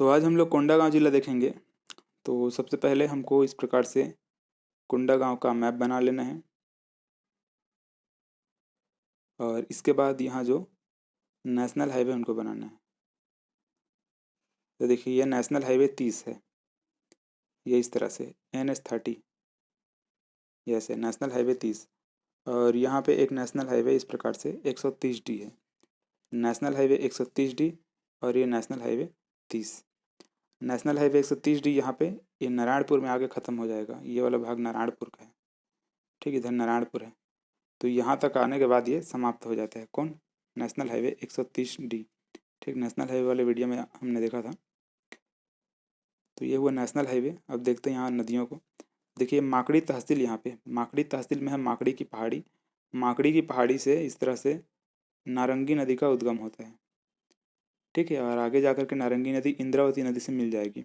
तो आज हम लोग कोंडागांव जिला देखेंगे। तो सबसे पहले हमको इस प्रकार से कोंडागांव का मैप बना लेना है और इसके बाद यहाँ जो नेशनल हाईवे उनको बनाना है। तो देखिए यह नेशनल हाईवे 30 है, ये इस तरह से NH30, यह नेशनल हाईवे 30। और यहाँ पे एक नेशनल हाईवे इस प्रकार से 130D है, नेशनल हाईवे 130D और ये national highway 30। National highway 130D यहाँ पे ये नारायणपुर में आगे ख़त्म हो जाएगा, ये वाला भाग नारायणपुर का है। ठीक, इधर नारायणपुर है। तो यहाँ तक आने के बाद ये समाप्त हो जाता है। कौन? National highway 130D। ठीक, नेशनल हाईवे वाले वीडियो में हमने देखा था। तो ये हुआ नेशनल हाईवे। अब देखते हैं यहाँ नदियों को। देखिए माकड़ी तहसील, यहाँ पे माकड़ी तहसील में है माकड़ी की पहाड़ी। माकड़ी की पहाड़ी से इस तरह से नारंगी नदी का उद्गम होता है। ठीक है, और आगे जाकर के नारंगी नदी इंद्रावती नदी से मिल जाएगी।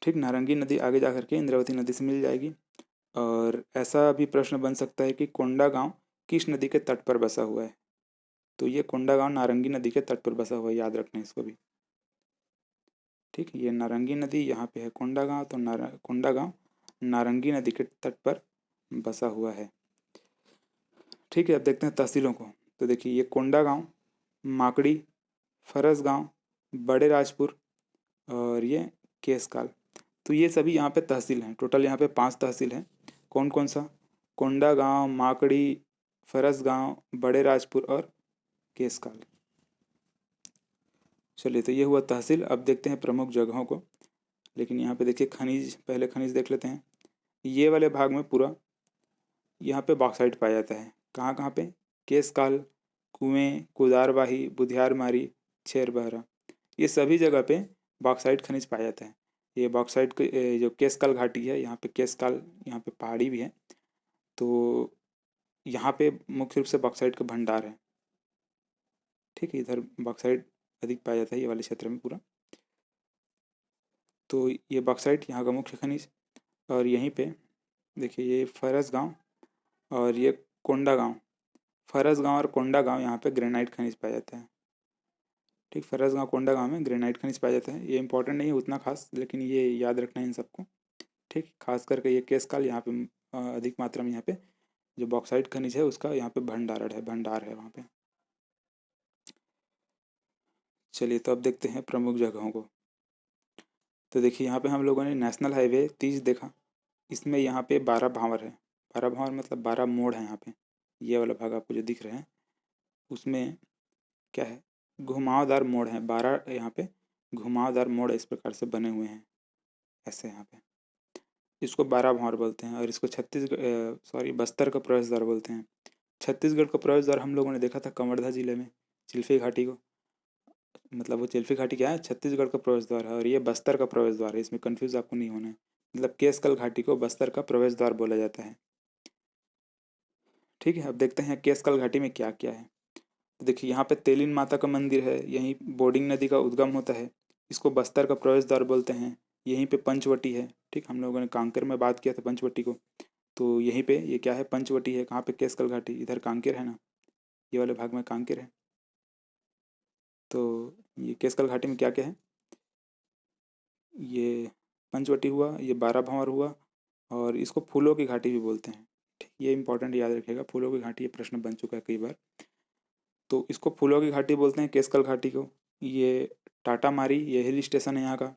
ठीक, नारंगी नदी आगे जाकर के इंद्रावती नदी से मिल जाएगी। और ऐसा भी प्रश्न बन सकता है कि कोंडागांव किस नदी के तट पर बसा हुआ है। तो ये कोंडागांव नारंगी नदी के तट पर बसा हुआ है, याद रखना है इसको भी। ठीक, ये नारंगी नदी यहाँ पे है कोंडागांव, तो कोंडागांव नारंगी नदी के तट पर बसा हुआ है। ठीक है, अब देखते हैं तहसीलों को। तो देखिए ये कोंडागांव, माकड़ी, फरसगांव, बड़े राजपुर और ये केसकाल। तो ये सभी यहाँ पे तहसील हैं। टोटल यहाँ पे 5 तहसील हैं। कौन कौन सा? कोंडागांव, माकड़ी, फरसगांव, बड़े राजपुर और केसकाल। चलिए, तो ये हुआ तहसील। अब देखते हैं प्रमुख जगहों को। लेकिन यहाँ पे देखिए खनिज, पहले खनिज देख लेते हैं। ये वाले भाग में पूरा यहाँ पे बॉक्साइट पाया जाता है। कहाँ कहाँ पे? केसकाल, कुएं, कुदारवाही, बुधियारमारी, छेरबहरा, ये सभी जगह पे बॉक्साइट खनिज पाया जाता है। ये बॉक्साइट जो केसकाल घाटी है, यहाँ पे केसकाल, यहाँ पे पहाड़ी भी है। तो यहाँ पे मुख्य रूप से बॉक्साइट का भंडार है। ठीक है, इधर बॉक्साइट अधिक पाया जाता है, ये वाले क्षेत्र में पूरा। तो ये बॉक्साइट यहाँ का मुख्य खनिज। और यहीं पे देखिए ये फरसगांव और ये कोंडागांव, फरसगांव और कोंडागांव, यहाँ पे ग्रेनाइट खनिज पाया जाता है। ठीक, फरसगांव कोंडागांव में ग्रेनाइट खनिज पाया जाता है। ये इंपॉर्टेंट नहीं है उतना खास, लेकिन ये याद रखना है इन सबको। ठीक, खास करके ये केसकाल, यहाँ पे अधिक मात्रा में यहाँ पे जो बॉक्साइट खनिज है उसका यहाँ पे भंडार है वहाँ पे। चलिए, तो अब देखते हैं प्रमुख जगहों को। तो देखिए यहाँ पे हम लोगों ने नेशनल हाईवे 30 देखा। इसमें यहाँ पे 12 भांवर है। 12 भांवर मतलब 12 मोड़ है यहाँ पे। ये वाला भाग आपको जो दिख रहे हैं उसमें क्या है? घुमावदार मोड़ है। 12 यहाँ पे घुमावदार मोड़ इस प्रकार से बने हुए हैं, ऐसे यहाँ पे। इसको 12 भांवर बोलते हैं। और इसको बस्तर का प्रवेश द्वार बोलते हैं। छत्तीसगढ़ का प्रवेश द्वार हम लोगों ने देखा था कवर्धा जिले में, चिल्फी घाटी को। मतलब वो चिल्फी घाटी क्या है? छत्तीसगढ़ का प्रवेश द्वार है। और ये बस्तर का प्रवेश द्वार है, इसमें कंफ्यूज आपको नहीं होना है। मतलब केसकाल घाटी को बस्तर का प्रवेश द्वार बोला जाता है। ठीक है, अब देखते हैं केसकाल घाटी में क्या क्या है। तो देखिए यहाँ पे तेलिन माता का मंदिर है, यहीं बोर्डिंग नदी का उद्गम होता है। इसको बस्तर का प्रवेश द्वार बोलते हैं। यहीं पे पंचवटी है। ठीक, हम लोगों ने कांकेर में बात किया था पंचवटी को। तो यहीं पे ये क्या है? पंचवटी है। कहाँ पे? केसकाल घाटी। इधर कांकेर है ना, ये वाले भाग में कांकेर है। तो ये केसकाल घाटी में क्या क्या है? ये पंचवटी हुआ, ये 12 भांवर हुआ, और इसको फूलों की घाटी भी बोलते हैं। ठीक, ये इंपॉर्टेंट याद रखिएगा, फूलों की घाटी, ये प्रश्न बन चुका है कई बार। तो इसको फूलों की घाटी बोलते हैं, केसकाल घाटी को। ये टाटा मारी, ये हिल स्टेशन है यहाँ का।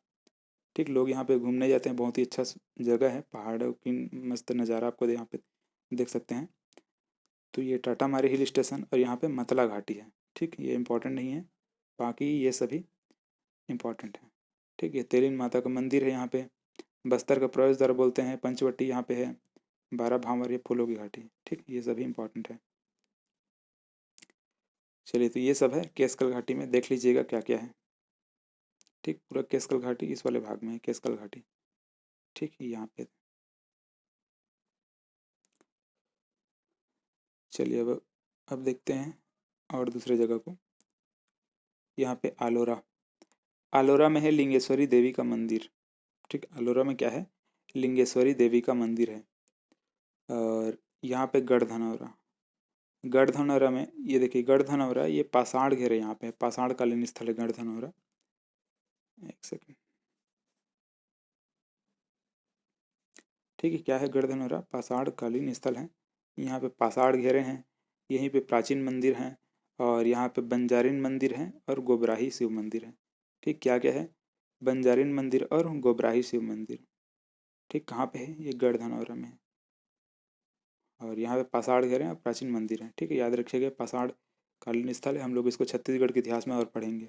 ठीक, लोग यहाँ पे घूमने जाते हैं, बहुत ही अच्छा जगह है, पहाड़ों की मस्त नज़ारा आपको यहाँ पे देख सकते हैं। तो ये टाटा मारी हिल स्टेशन, और यहाँ पे मतला घाटी है। ठीक, ये इंपॉर्टेंट नहीं है, बाकी ये सभी इंपॉर्टेंट है। ठीक, ये तेलिन माता का मंदिर है यहाँ पे। बस्तर का प्रवेश द्वार बोलते हैं, पंचवटी यहाँ पे है, 12 भांवर, ये फूलों की घाटी। ठीक, ये सभी इंपॉर्टेंट है। चलिए, तो ये सब है केसकल घाटी में, देख लीजिएगा क्या क्या है। ठीक, पूरा केसकल घाटी इस वाले भाग में है, केसकल घाटी। ठीक, यहाँ पे। चलिए, अब देखते हैं और दूसरे जगह को। यहाँ पे आलोरा, आलोरा में है लिंगेश्वरी देवी का मंदिर। ठीक, आलोरा में क्या है? लिंगेश्वरी देवी का मंदिर है। और यहाँ पे गढ़धनौरा, गढ़धनौरा में ये देखिए, गढ़धनौरा ये पाषाण घेरे, यहाँ पे पाषाण कालीन स्थल है गढ़धनौरा। एक सेकेंड। ठीक है, क्या है गढ़धनौरा? पाषाण कालीन स्थल है। यहाँ पे पाषाण घेरे हैं, यहीं पे प्राचीन मंदिर हैं, और यहाँ पे बंजारिन मंदिर है और गोबराही शिव मंदिर है। ठीक, क्या क्या है? बंजारिन मंदिर और गोबराही शिव मंदिर। ठीक, कहाँ पे है? ये गढ़धनौरा में है। और यहाँ पे पाषाण घेरे हैं और प्राचीन मंदिर है। ठीक है, याद रखिएगा, पाषाण कालीन स्थल है। हम लोग इसको छत्तीसगढ़ के इतिहास में और पढ़ेंगे।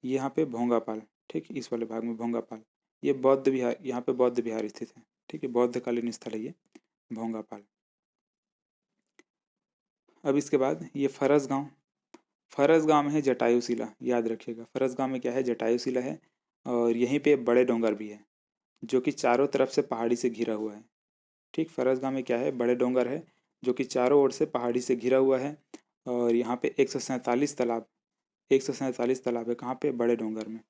यहाँ पे भोंगापाल, ठीक, इस वाले भाग में भोंगापाल, ये बौद्ध विहार, यहाँ पे बौद्ध विहार स्थित है। ठीक है, बौद्ध कालीन स्थल है ये भोंगापाल। अब इसके बाद ये फरस गांव। फरस गांव में है जटायु शिला, याद रखिएगा। फरस गांव में क्या है? जटायु शिला है। और यहीं पे बड़े डोंगर भी है, जो कि चारों तरफ से पहाड़ी से घिरा हुआ है। ठीक, फरस गांव में क्या है? बड़े डोंगर है, जो कि चारों ओर से पहाड़ी से घिरा हुआ है। और यहाँ पे 147 तालाब, 147 तालाब है। कहाँ पे? बड़े डोंगर में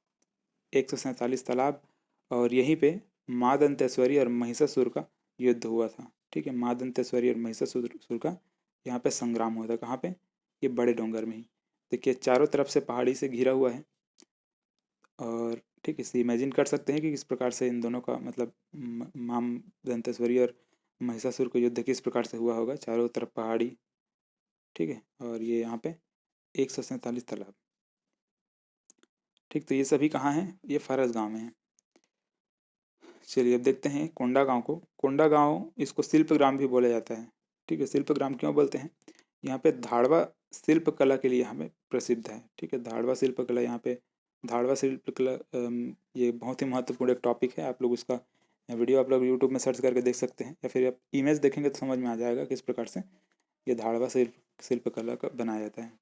147 तालाब। और यहीं पे माँ दंतेश्वरी और महिषासुर का युद्ध हुआ था। ठीक है, माँ दंतेश्वरी और महिषासुर का यहाँ पे संग्राम हुआ था। कहाँ पे? ये बड़े डोंगर में ही। देखिए, चारों तरफ से पहाड़ी से घिरा हुआ है। और ठीक है, इसे इमेजिन कर सकते हैं कि किस प्रकार से इन दोनों का मतलब माँ दंतेश्वरी और महिषासुर का युद्ध किस प्रकार से हुआ होगा। चारों तरफ पहाड़ी। ठीक है, और ये यहाँ पे 147 तालाब। ठीक, तो ये सभी कहाँ हैं? ये फरस गांव में है। चलिए अब देखते हैं कोंडा गांव को। कोंडा गांव, इसको शिल्प ग्राम भी बोला जाता है। ठीक है, शिल्प ग्राम क्यों बोलते हैं? यहाँ पे धाड़वा शिल्प कला के लिए हमें प्रसिद्ध है। ठीक है, धाड़वा शिल्प कला यहाँ पे, धाड़वा शिल्प कला ये बहुत ही महत्वपूर्ण एक टॉपिक है। आप लोग उसका वीडियो आप लोग यूट्यूब में सर्च करके देख सकते हैं, या फिर आप इमेज देखेंगे तो समझ में आ जाएगा किस प्रकार से ये धाड़वा शिल्प कला का बनाया जाता है।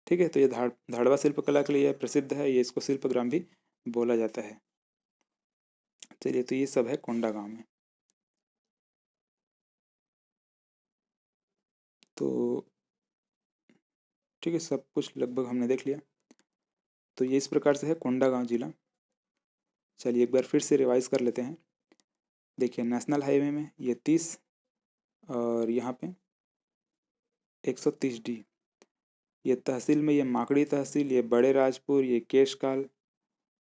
ठीक है, तो ये धाड़वा शिल्प कला के लिए प्रसिद्ध है, ये इसको शिल्प ग्राम भी बोला जाता है। चलिए, तो ये सब है कोंडा गांव में। तो ठीक है, सब कुछ लगभग हमने देख लिया। तो ये इस प्रकार से है कोंडा गांव जिला। चलिए एक बार फिर से रिवाइज कर लेते हैं। देखिए, नेशनल हाईवे में ये 30, और यहाँ पे 130D। ये तहसील में ये माकड़ी तहसील, ये बड़े राजपुर, ये केशकाल,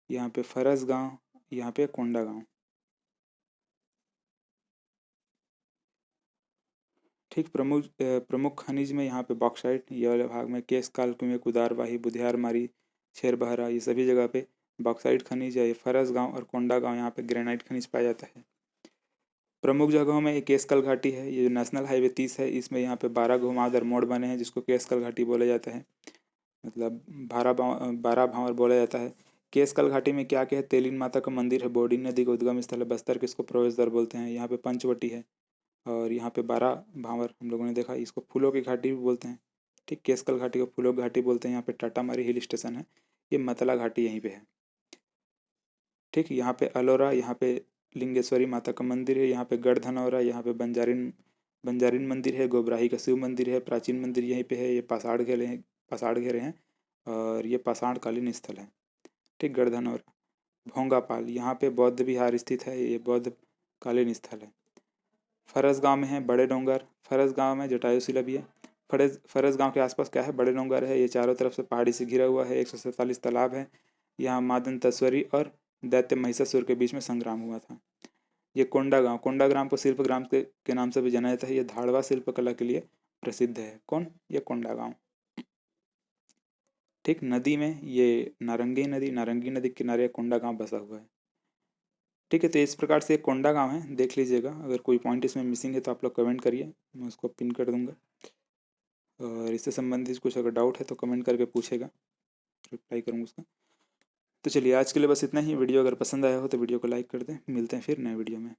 यहाँ पे फरस गांव, यहाँ पे कोंडा गांव। ठीक, प्रमुख खनिज में यहाँ पे बॉक्साइट, ये वाले भाग में केशकाल में कुदारवाही, बुधियारमारी, शेरबहरा, ये सभी जगह पे बॉक्साइट खनिज है। ये फरस गांव और कोंडा गांव, यहाँ पे ग्रेनाइट खनिज पाया जाता है। प्रमुख जगहों में एक केशकाल घाटी है, ये जो नेशनल हाईवे 30 है, इसमें यहाँ पे 12 घुमावदार मोड़ बने हैं, जिसको केशकाल घाटी बोला जाता है। मतलब 12 भांवर बोला जाता है। केशकाल घाटी में क्या क्या है? तेलिन माता का मंदिर है, बोडी नदी का उद्गम स्थल है, बस्तर किसको प्रवेश द्वार बोलते हैं, यहाँ पे पंचवटी है। और यहाँ पे 12 भांवर हम लोगों ने देखा, इसको फूलों की घाटी भी बोलते हैं। ठीक, केशकाल घाटी को फूलों की घाटी बोलते हैं। यहाँ पे टाटामारी हिल स्टेशन है, ये मतला घाटी यहीं पे है। ठीक, यहाँ पे अलोरा, यहाँ पे लिंगेश्वरी माता का मंदिर है, यहाँ पे गढ़धनौरा, यहाँ पे बंजारिन बंजारिन मंदिर है, गोबराही का शिव मंदिर है, प्राचीन मंदिर यहीं पे है। ये पाषाण घेरे हैं, और ये पाषाण कालीन स्थल है। ठीक, गढ़धनौरा। भोंगापाल, यहाँ पे बौद्ध विहार स्थित है, ये बौद्ध कालीन स्थल है। फरस गांव में है बड़े डोंगर, फरस गांव में जटायु शिला भी है। फरस गांव के आसपास क्या है? बड़े डोंगर है, ये चारों तरफ से पहाड़ी से घिरा हुआ है। 147 तालाब है। यहाँ माँ दंतेश्वरी और दैत्य महिषासुर के बीच में संग्राम हुआ था। ये कोंडा ग्राम को शिल्प ग्राम के नाम से भी जाना जाता है। ये धाड़वा शिल्प कला के लिए प्रसिद्ध है। कौन? ये कोंडा गांव। ठीक, नदी में ये नारंगी नदी के किनारे कोंडा गांव बसा हुआ है। ठीक है, तो इस प्रकार से एक कोंडा गांव है, देख लीजिएगा। अगर कोई पॉइंट इसमें मिसिंग है तो आप लोग कमेंट करिए, मैं उसको पिन कर दूंगा। और इससे संबंधित कुछ अगर डाउट है तो कमेंट करके पूछेगा, रिप्लाई करूँगा उसका। तो चलिए, आज के लिए बस इतना ही। वीडियो अगर पसंद आया हो तो वीडियो को लाइक कर दें। मिलते हैं फिर नए वीडियो में।